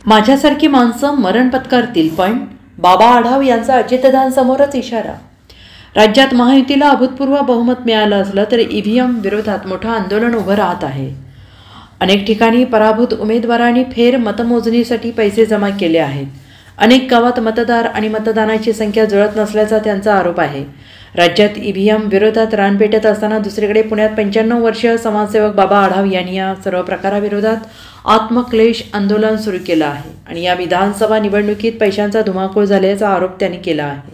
माझ्यासारखी माणसं मरण पत्करतील, पण बाबा आढाव यांचा अजितदादांसमोरच इशारा. राज्यात महायुतीला अभूतपूर्व बहुमत मिळालं असलं तरी ईव्हीएम विरोधात मोठं आंदोलन उभं राहत आहे. अनेक ठिकाणी पराभूत उमेदवारांनी फेर मतमोजणीसाठी पैसे जमा केले आहेत. अनेक गावात मतदार आणि मतदानाची संख्या जुळत नसल्याचा त्यांचा आरोप आहे. राज्यात ईव्हीएम विरोधात रान पेटत असताना दुसरीकडे पुण्यात 95 वर्षीय समाजसेवक बाबा आढाव यांनी या सर्व प्रकाराविरोधात आत्मक्लेश आंदोलन सुरू केलं आहे आणि या विधानसभा निवडणुकीत पैशांचा धुमाकूळ झाल्याचा आरोप त्यांनी केला आहे.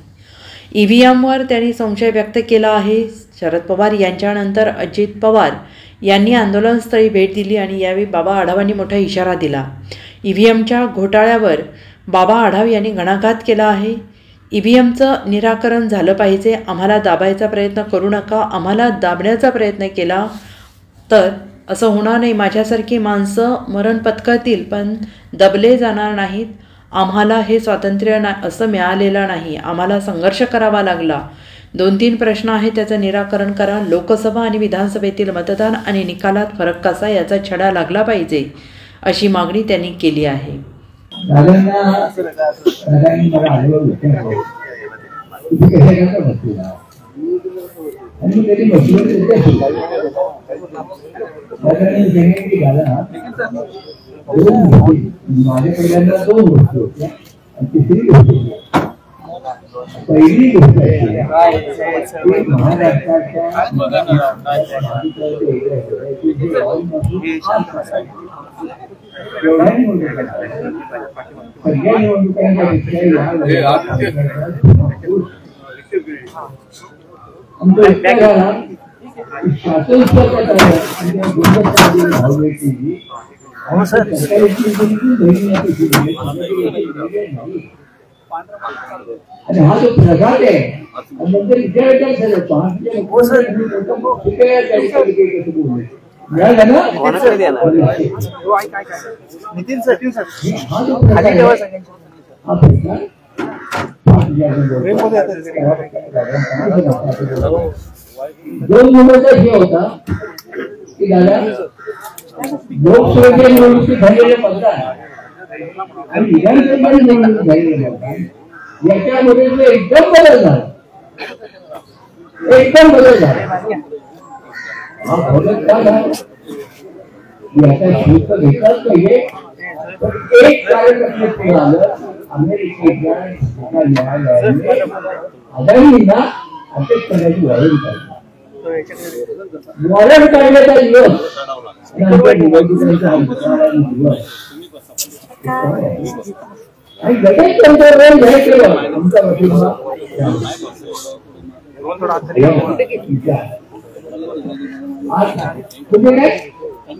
ईव्हीएमवर त्यांनी संशय व्यक्त केला आहे. शरद पवार यांच्यानंतर अजित पवार यांनी आंदोलनस्थळी भेट दिली आणि यावेळी बाबा आढावांनी मोठा इशारा दिला. ईव्हीएमच्या घोटाळ्यावर बाबा आढाव यांनी घणाघात केला आहे. ईव्हीएमचं निराकरण झालं पाहिजे. आम्हाला दाबायचा प्रयत्न करू नका. आम्हाला दाबण्याचा प्रयत्न केला तर असं होणार नाही. माझ्यासारखी माणसं मरण पत्करतील, पण दबले जाणार नाहीत. आम्हाला हे स्वातंत्र्य असं मिळालेलं नाही. आम्हाला संघर्ष करावा लागला. 2-3 प्रश्न आहेत, त्याचं निराकरण करा. लोकसभा आणि विधानसभेतील मतदान आणि निकालात फरक कसा याचा छडा लागला पाहिजे, अशी मागणी त्यांनी केली आहे. पहिली गोष्ट आणि हा जो प्रघात आहे नंतर विचारायचा दोन मुलाचा हे होता की दादा लोकसभेच्या निवडणुकीत झालेले मतदान आणि विधानसभेच्या निवडणुकीत झालेले मतदान याच्यामध्ये जो एकदम बदल झाला. हा बदल का झाला याचा शोध घेतलाच पाहिजे. पण एक कारण असं आलं, अमेरिकेच्या न्यायालयाने अदानींना अटक करण्याची वॉरंट काढली. वॉरंट काढण्याचा दिवस निवडणुकीचा दिवस आणि लगेच त्यांच्यावर हे केलं आमचा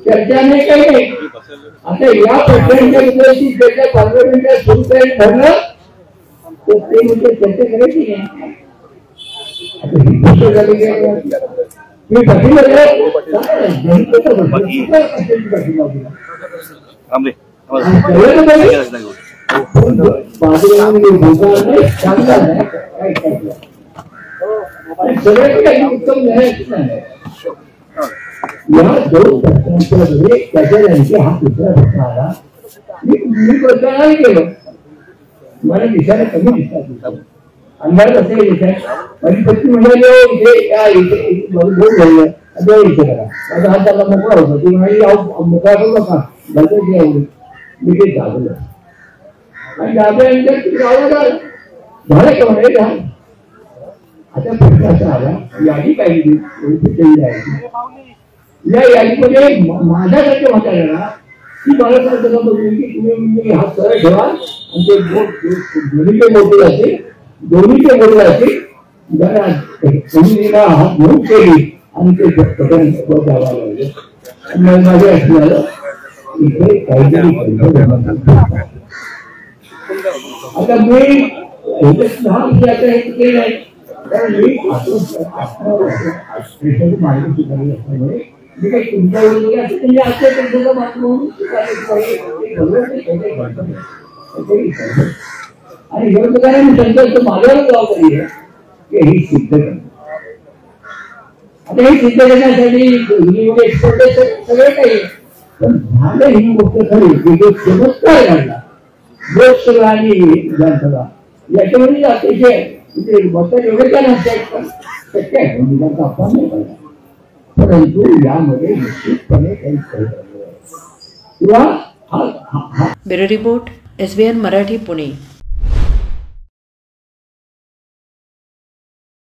चर्चा नाही काही नाही. आता या प्रश्नांच्या विषयाची चर्चा पार्लमेंटला सुरू करायला ठरलं तर ते म्हणजे चर्चा करायची नाही. आता ही गोष्ट झाली उत्तम या दोन प्रश्नांच्या त्याच्या हा दुसरा प्रश्न आला. मी प्रश्न केलं मला दिसायला कमी दिसतात अंधारात असे दिसतात. माझी पत्नी म्हणाली बोल झालं इथे करा. माझा हात त्याला मोकळा होता. ती म्हणाली मोकळा करू नका मी ते दाबलं आणि दाबल्यानंतर ती गावाला झालं का म्हणाले झालं. आता प्रश्न असा आला यादी काही या यादीमध्ये माझ्यासारख्या म्हाताऱ्याला ती मला सांगताना बघली की तुम्ही हा सरळ ठेवा आणि ते दोन्हीचे मोठे असेल जरा तुम्ही हात घेऊन केली आणि ते बटन द्यावा लागले. माझे असं झालं इथे काहीतरी आता मी केलं नाही कारण मी माहिती शिकवली असल्यामुळे मी काही तुमच्यावर आणि विरोधकांनी त्यांचं माझ्यावर जबाबदारी आहे की हे सिद्ध करणं. आता हे सिद्ध करण्यासाठी एक्सपर्ट सगळे काही पण झालं ही गोष्ट खरी की जो चमत्कार घडला लोकसभा आणि विधानसभा याच्यामध्ये अतिशय मत एवढे काय नसतात शक्य आहे म्हणजे अपमान नाही पाहिजे. परंतु यामध्ये निश्चितपणे काही किंवा bureau report SBN Marathi Pune.